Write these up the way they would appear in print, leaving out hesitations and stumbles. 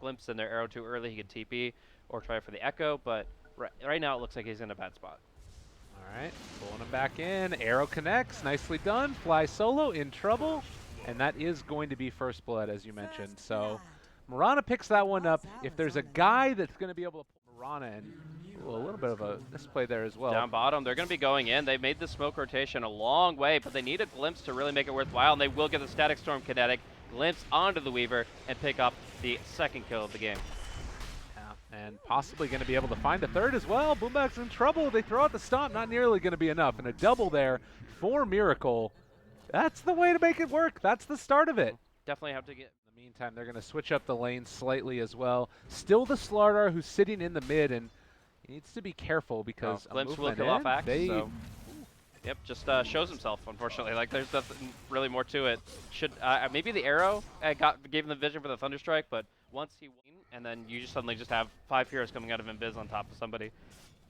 glimpse in their arrow too early, he could TP or try for the echo, but right now it looks like he's in a bad spot. All right, pulling him back in. Arrow connects, nicely done. FLYSOLO in trouble, and that is going to be first blood, as you mentioned. So Mirana picks that one up. If there's a guy that's going to be able to put Mirana in, ooh, a little bit of a misplay there as well. Down bottom, they're going to be going in. They've made the smoke rotation a long way, but they need a glimpse to really make it worthwhile, and they will get the Static Storm kinetic glimpse onto the Weaver and pick up the second kill of the game. And possibly going to be able to find a third as well. Boomback's in trouble. They throw out the stomp, not nearly going to be enough. And a double there for Miracle. That's the way to make it work. That's the start of it. Definitely have to get... In the meantime, they're going to switch up the lane slightly as well. Still the Slardar who's sitting in the mid, and he needs to be careful because Glimpse will kill off Axe, so... Yep, just shows himself, unfortunately. Like, there's nothing really more to it. Should maybe the arrow gave him the vision for the Thunderstrike, but once he won, and then you just suddenly just have 5 heroes coming out of Invis on top of somebody.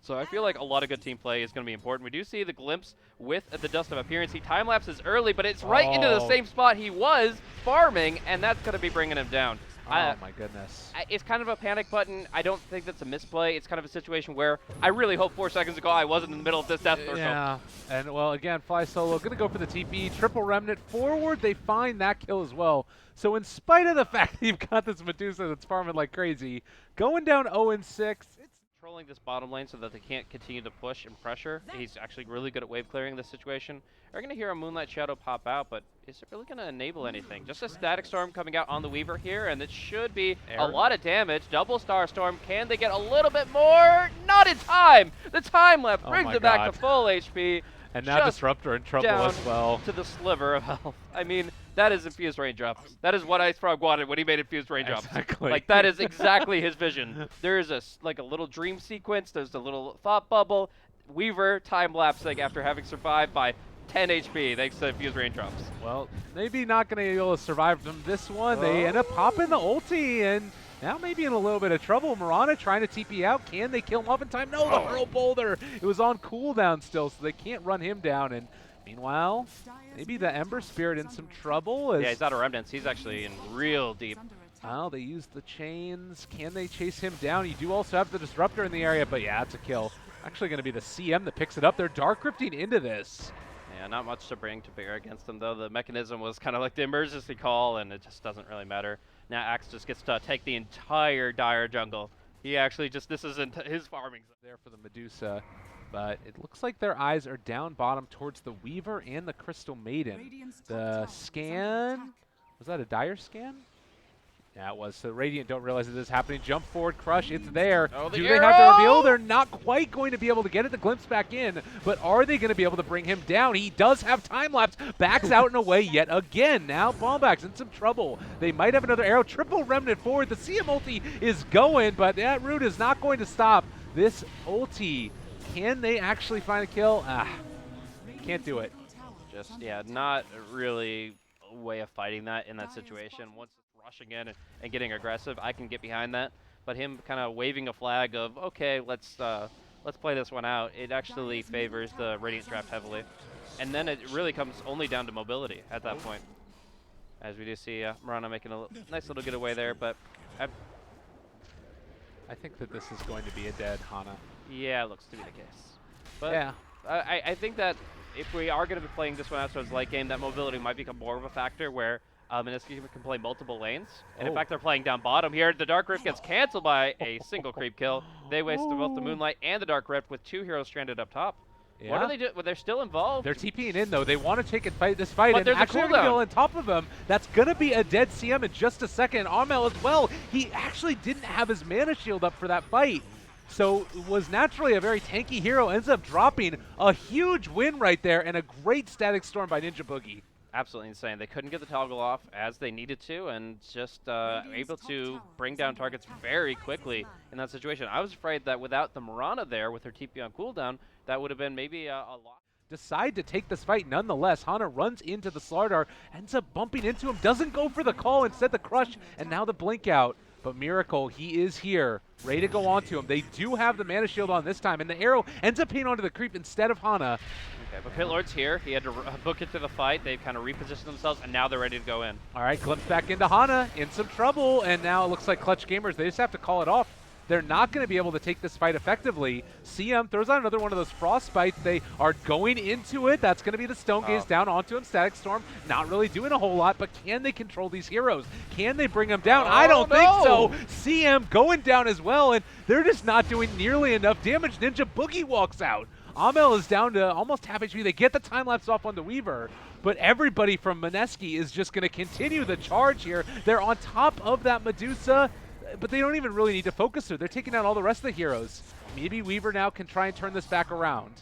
So I feel like a lot of good team play is going to be important. We do see the glimpse with the Dust of Appearance. He time-lapses early, but it's right into the same spot he was farming, and that's going to be bringing him down. Oh my goodness. It's kind of a panic button. I don't think that's a misplay. It's kind of a situation where I really hope 4 seconds ago I wasn't in the middle of this death circle. Yeah, and well, again, FLYSOLO going to go for the TP. Triple Remnant forward. They find that kill as well. So in spite of the fact that you've got this Medusa that's farming like crazy, going down 0-6, controlling this bottom lane so that they can't continue to push and pressure. He's actually really good at wave clearing in this situation. We're going to hear a Moonlight Shadow pop out, but is it really going to enable anything? Just a Static Storm coming out on the Weaver here, and it should be a lot of damage. Double Star Storm. Can they get a little bit more? Not in time! The time left brings it back to full HP. And now Disruptor in trouble as well. To the sliver of health. I mean, that is infused raindrops. That is what Ice Frog wanted when he made infused raindrops. Exactly. Like, that is exactly his vision. There is a little dream sequence. There's a little thought bubble. Weaver time-lapsing after having survived by 10 HP thanks to infused raindrops. Well, maybe not going to be able to survive from this one. They end up popping the ulti, and now maybe in a little bit of trouble. Mirana trying to TP out. Can they kill him off in time? No, the Hurl Boulder. It was on cooldown still, so they can't run him down. And meanwhile, maybe the Ember Spirit in some trouble. Yeah, he's out of remnants. He's actually in real deep. Well, they use the chains. Can they chase him down? You do also have the Disruptor in the area, but yeah, it's a kill. Actually going to be the CM that picks it up. They're Dark Rifting into this. Yeah, not much to bring to bear against them, though. The mechanism was kind of like the emergency call, and it just doesn't really matter. Now Axe just gets to take the entire Dire jungle. He actually just, this isn't his farming. There for the Medusa, but it looks like their eyes are down bottom towards the Weaver and the Crystal Maiden. The scan, was that a Dire scan? Yeah, it was. So Radiant don't realize that this is happening. Jump forward, crush, it's there. Do they have the reveal? They're not quite going to be able to get it to glimpse back in, but are they going to be able to bring him down? He does have time-lapse, backs out and away yet again. Now Bombback's in some trouble. They might have another arrow. Triple Remnant forward. The CM ulti is going, but that route is not going to stop this ulti. Can they actually find a kill? Can't do it. Just, yeah, not really a way of fighting that in that situation. Once rushing in and getting aggressive, I can get behind that. But him kind of waving a flag of, okay, let's play this one out, it actually favors the Radiant draft heavily. And then it really comes only down to mobility at that point. As we do see Mirana making a nice little getaway there, but I think that this is going to be a dead Hana. Yeah, it looks to be the case. But yeah. I think that if we are going to be playing this one out towards late game, that mobility might become more of a factor where Mineski can play multiple lanes. And in fact, they're playing down bottom here. The Dark Rift gets canceled by a single creep kill. They waste both the Moonlight and the Dark Rift with 2 heroes stranded up top. Yeah. What do they do? Well, they're still involved. They're TPing in, though. They want to take this fight. But and actually kill on top of him. That's going to be a dead CM in just a second. Amel as well. He actually didn't have his mana shield up for that fight. So was naturally a very tanky hero. Ends up dropping a huge win right there and a great Static Storm by Ninja Boogie. Absolutely insane. They couldn't get the toggle off as they needed to, and just able to bring down targets very quickly in that situation. I was afraid that without the Mirana there with her TP on cooldown, that would have been maybe a lot. Decide to take this fight nonetheless. Hana runs into the Slardar, ends up bumping into him, doesn't go for the call, instead the crush, and now the blink out. But Miracle, he is here, ready to go onto him. They do have the mana shield on this time, and the arrow ends up paying onto the creep instead of Hana. Okay, but Pit Lord's here. He had to book into the fight. They've kind of repositioned themselves, and now they're ready to go in. All right, glimpse back into Hana, in some trouble, and now it looks like Clutch Gamers, they just have to call it off. They're not going to be able to take this fight effectively. CM throws out another one of those Frostbites. They are going into it. That's going to be the Stone Gaze down onto him. Static Storm not really doing a whole lot, but can they control these heroes? Can they bring them down? I don't think so. CM going down as well, and they're just not doing nearly enough damage. Ninja Boogie walks out. Amel is down to almost half HP. They get the time lapse off on the Weaver, but everybody from Mineski is just going to continue the charge here. They're on top of that Medusa, but they don't even really need to focus her. They're taking out all the rest of the heroes. Maybe Weaver now can try and turn this back around.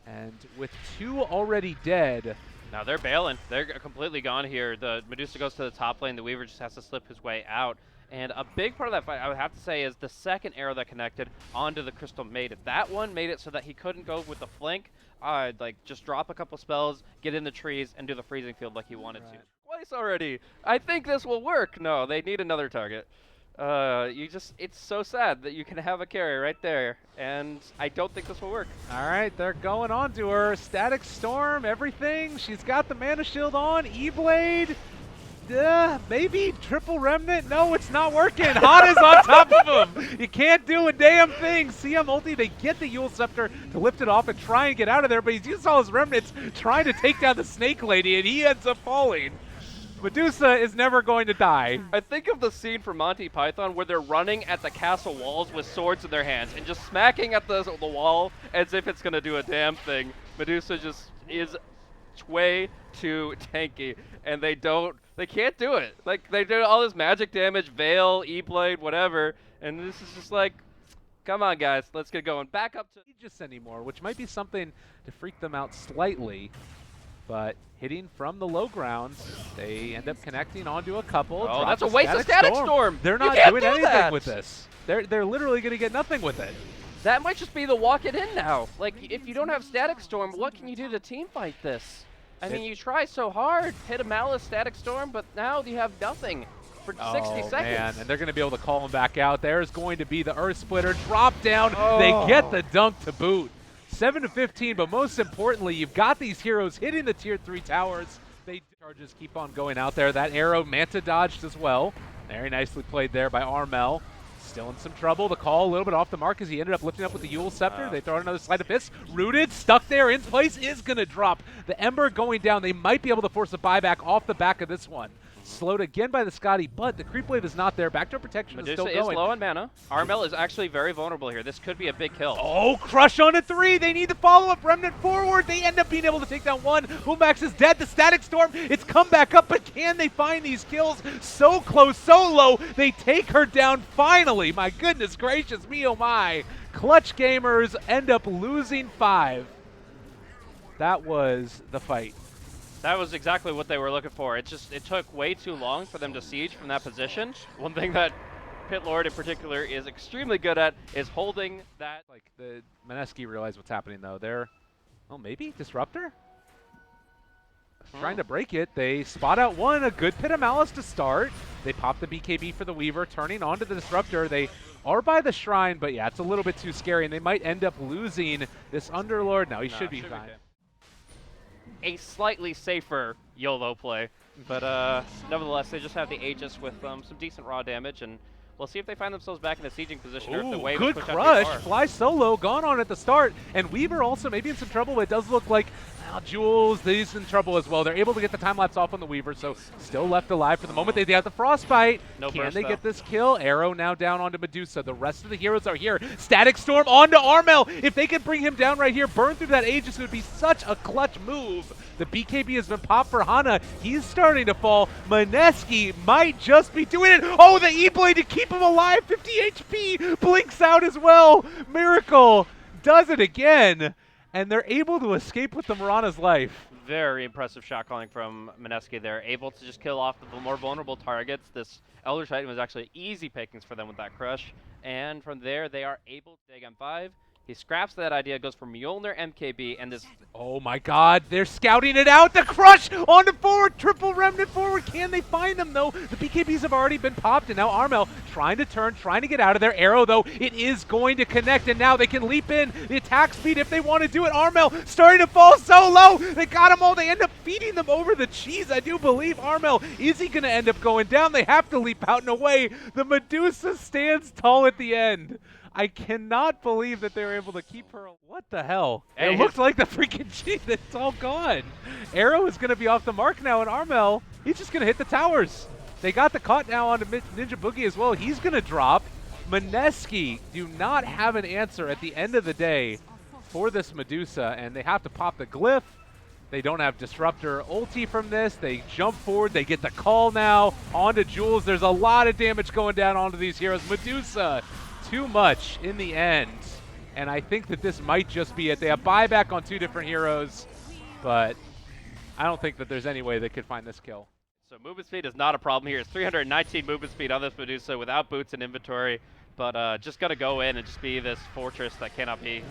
And with 2 already dead. Now they're bailing. They're completely gone here. The Medusa goes to the top lane. The Weaver just has to slip his way out. And a big part of that fight, I would have to say, is the second arrow that connected onto the Crystal Maiden. That one made it so that he couldn't go with the flank, like just drop a couple spells, get in the trees, and do the freezing field like he wanted to. Twice already. I think this will work. No, they need another target. It's so sad that you can have a carry right there, and I don't think this will work. All right, they're going on to her. Static Storm, everything. She's got the mana shield on. E-Blade. Maybe triple remnant. No, it's not working. Hana's on top of him. You can't do a damn thing. CM ulti, they get the Yule Scepter to lift it off and try and get out of there, but he's used all his remnants trying to take down the Snake Lady, and he ends up falling. Medusa is never going to die. I think of the scene from Monty Python where they're running at the castle walls with swords in their hands and just smacking at the wall as if it's going to do a damn thing. Medusa just is way too tanky, and they can't do it. Like, they do all this magic damage, Veil, E-Blade, whatever, and this is just like, come on guys, let's get going. Back up to Aegis anymore, which might be something to freak them out slightly. But hitting from the low grounds, they end up connecting onto a couple. Oh, that's a waste of Static Storm. They're not doing anything with this. They're literally going to get nothing with it. That might just be the walk it in now. Like, if you don't have Static Storm, what can you do to team fight this? I mean, you try so hard, hit a Malice Static Storm, but now you have nothing for 60 seconds. Man, and they're going to be able to call him back out. There's going to be the Earth Splitter drop down. They get the dunk to boot. 7-15, but most importantly, you've got these heroes hitting the tier 3 towers. They charges keep on going out there. That arrow, Manta dodged as well. Very nicely played there by Armel. Still in some trouble. The call a little bit off the mark as he ended up lifting up with the Yule Scepter. They throw out another Sleight of Fist. Rooted, stuck there in place, is going to drop. The Ember going down. They might be able to force a buyback off the back of this one. Slowed again by the Scotty, but the creep wave is not there. Backdoor protection Medusa is still going. Is low on mana. Armel is actually very vulnerable here. This could be a big kill. Oh, crush on a 3. They need the follow-up. Remnant forward. They end up being able to take down 1. Boombax is dead. The Static Storm, it's come back up, but can they find these kills? So close, so low. They take her down finally. My goodness gracious me, oh my. Clutch Gamers end up losing 5. That was the fight. That was exactly what they were looking for. It took way too long for them to siege from that position. One thing that Pit Lord in particular is extremely good at is holding that. Like, the Mineski realize what's happening though. They're, well, maybe Disruptor? Trying to break it. They spot out 1, a good Pit of Malice to start. They pop the BKB for the Weaver, turning onto the Disruptor. They are by the Shrine, but yeah, it's a little bit too scary, and they might end up losing this Underlord. No, he should be fine. A slightly safer YOLO play, but nevertheless, they just have the Aegis with some decent raw damage, and we'll see if they find themselves back in a sieging position. Or if the wave good crush. Fly solo gone on at the start, and Weaver also maybe in some trouble, but it does look like Jules, he's in trouble as well. They're able to get the time lapse off on the Weaver, so still left alive for the moment. They have the Frostbite. Can they get this kill? Arrow now down onto Medusa. The rest of the heroes are here. Static Storm onto Armel. If they can bring him down right here, burn through that Aegis, it would be such a clutch move. The BKB has been popped for Hana. He's starting to fall. Mineski might just be doing it. Oh, the E-Blade to keep him alive. 50 HP. Blinks out as well. Miracle does it again. And they're able to escape with the Mirana's life. Very impressive shot calling from Mineski. They're able to just kill off the more vulnerable targets. This Elder Titan was actually easy pickings for them with that crush. And from there, they are able to take on 5. He scraps that idea, goes for Mjolnir MKB, and this. Oh my god, they're scouting it out. The crush on the forward, triple remnant forward. Can they find them though? The BKBs have already been popped, and now Armel trying to turn, trying to get out of their arrow though. It is going to connect, and now they can leap in. The attack speed if they want to do it. Armel starting to fall so low. They got them all. They end up feeding them over the cheese. I do believe Armel, is he going to end up going down? They have to leap out and away. The Medusa stands tall at the end. I cannot believe that they were able to keep her. What the hell? Hey, it looks like the freaking cheese. It's all gone. Arrow is going to be off the mark now, and Armel, he's just going to hit the towers. They got the caught now onto Ninja Boogie as well. He's going to drop. Mineski do not have an answer at the end of the day for this Medusa, and they have to pop the glyph. They don't have Disruptor ulti from this. They jump forward. They get the call now onto Jules. There's a lot of damage going down onto these heroes. Medusa, too much in the end, and I think that this might just be it. They have buyback on 2 different heroes, but I don't think that there's any way they could find this kill. So movement speed is not a problem here. It's 319 movement speed on this Medusa without boots and inventory, but just gonna go in and just be this fortress that cannot be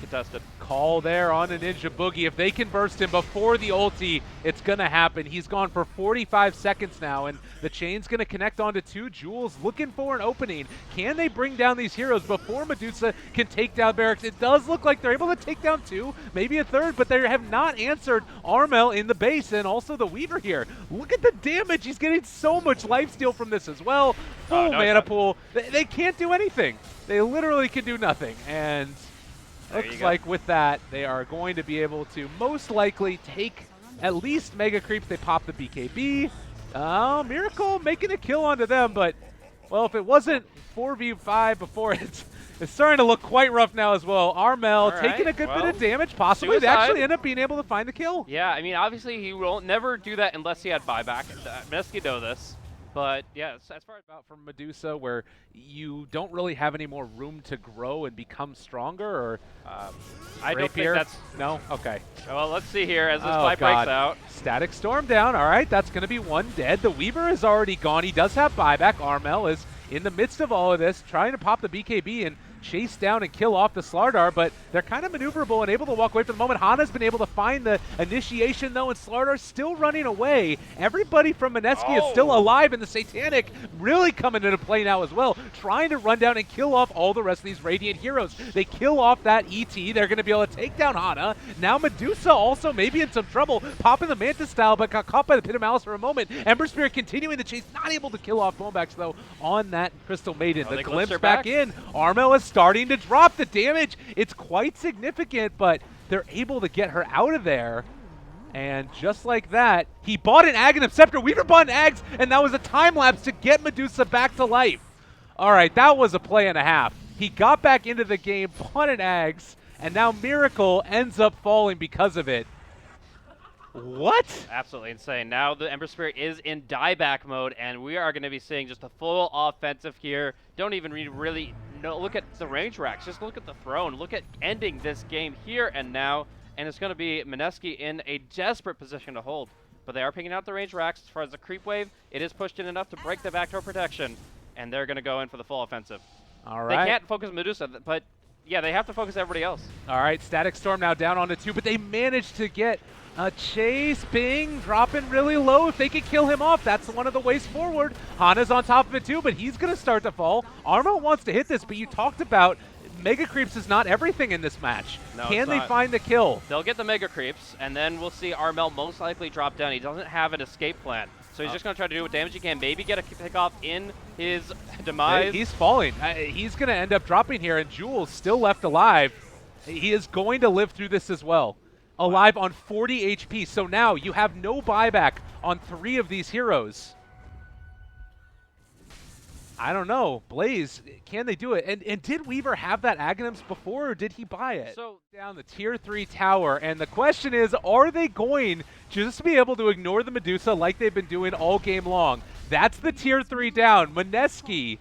contested. Call there on a Ninja Boogie. If they can burst him before the ulti, it's going to happen. He's gone for 45 seconds now, and the chain's going to connect onto 2. Jules looking for an opening. Can they bring down these heroes before Medusa can take down Barracks? It does look like they're able to take down 2, maybe a 3rd, but they have not answered Armel in the base and also the Weaver here. Look at the damage. He's getting so much lifesteal from this as well. Full mana pool. They can't do anything. They literally can do nothing, and looks like with that, they are going to be able to most likely take at least Mega Creeps. They pop the BKB. Miracle making a kill onto them, but, well, if it wasn't 4v5 before, it's starting to look quite rough now as well. Armel taking a good bit of damage, possibly. They actually end up being able to find the kill. Yeah, I mean, obviously he will never do that unless he had buyback. Mski knows this. But yeah, as far as about from Medusa, where you don't really have any more room to grow and become stronger, or I don't think that's no. Okay. Well, let's see here as this fight breaks out. Static Storm down. All right, that's going to be 1 dead. The Weaver is already gone. He does have buyback. Armel is in the midst of all of this, trying to pop the BKB and chase down and kill off the Slardar, but they're kind of maneuverable and able to walk away for the moment. Hana's been able to find the initiation though, and Slardar's still running away. Everybody from Mineski is still alive, and the Satanic really coming into play now as well, trying to run down and kill off all the rest of these Radiant heroes. They kill off that ET. They're going to be able to take down Hana. Now Medusa also maybe in some trouble, popping the Mantis style, but got caught by the Pit of Malice for a moment. Ember Spirit continuing the chase, not able to kill off Bonebax though on that Crystal Maiden. The glimpse back in. Armel is starting to drop the damage. It's quite significant, but they're able to get her out of there. And just like that, he bought an Aghanim Scepter. Weaver bought an Ags, and that was a time lapse to get Medusa back to life. All right, that was a play and a half. He got back into the game, bought an Ags, and now Miracle ends up falling because of it. What? Absolutely insane. Now the Ember Spirit is in dieback mode, and we are going to be seeing just a full offensive here. Don't even really look at the range racks. Just look at the throne. Look at ending this game here and now. And it's going to be Mineski in a desperate position to hold. But they are picking out the range racks. As far as the creep wave, it is pushed in enough to break the backdoor protection. And they're going to go in for the full offensive. All right. They can't focus Medusa, but yeah, they have to focus everybody else. All right, Static Storm now down onto 2, but they managed to get a chase. Bing dropping really low. If they could kill him off, that's one of the ways forward. Hana's on top of it too, but he's going to start to fall. Armel wants to hit this, but you talked about Mega Creeps is not everything in this match. No, can they find the kill? They'll get the Mega Creeps, and then we'll see Armel most likely drop down. He doesn't have an escape plan. So he's just going to try to do what damage he can, maybe get a pick off in his demise. He's falling. He's going to end up dropping here, and Jules still left alive. He is going to live through this as well. Alive on 40 HP. So now you have no buyback on 3 of these heroes. I don't know. Blaze, can they do it? And did Weaver have that Aghanims before, or did he buy it? So down the tier 3 tower, and the question is, are they going just to be able to ignore the Medusa like they've been doing all game long? That's the tier 3 down. Mineski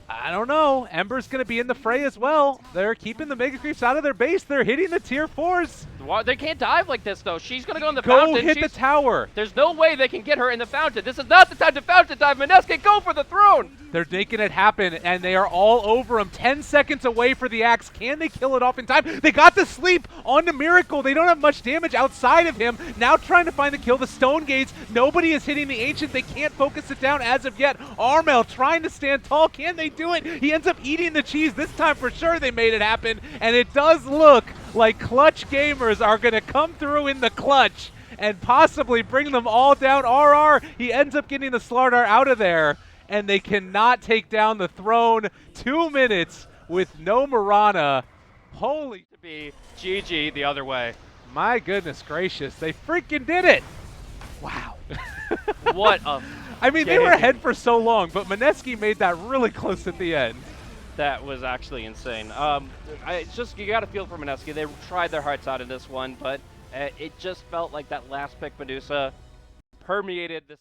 I don't know. Ember's going to be in the fray as well. They're keeping the Mega Creeps out of their base. They're hitting the tier 4s. They can't dive like this, though. She's going to go in the Go fountain. hit the tower. There's no way they can get her in the fountain. This is not the time to fountain dive. Mineski, go for the throne. They're making it happen, and they are all over him. 10 seconds away for the axe. Can they kill it off in time? They got the sleep onto Miracle. They don't have much damage outside of him. Now trying to find the kill. The Stone Gates. Nobody is hitting the Ancient. They can't focus it down as of yet. Armel trying to stand tall. Can they do it? He ends up eating the cheese. This time for sure they made it happen, and it does look like Clutch Gamers are going to come through in the clutch and possibly bring them all down. RR, he ends up getting the Slardar out of there, and they cannot take down the throne. 2 minutes with no Mirana. Holy. To be GG the other way. My goodness gracious, they freaking did it. Wow. What a I mean, they were ahead for so long, but Mineski made that really close at the end. That was actually insane. It's just, you got to feel for Mineski. They tried their hearts out in this one, but it just felt like that last pick Medusa permeated this.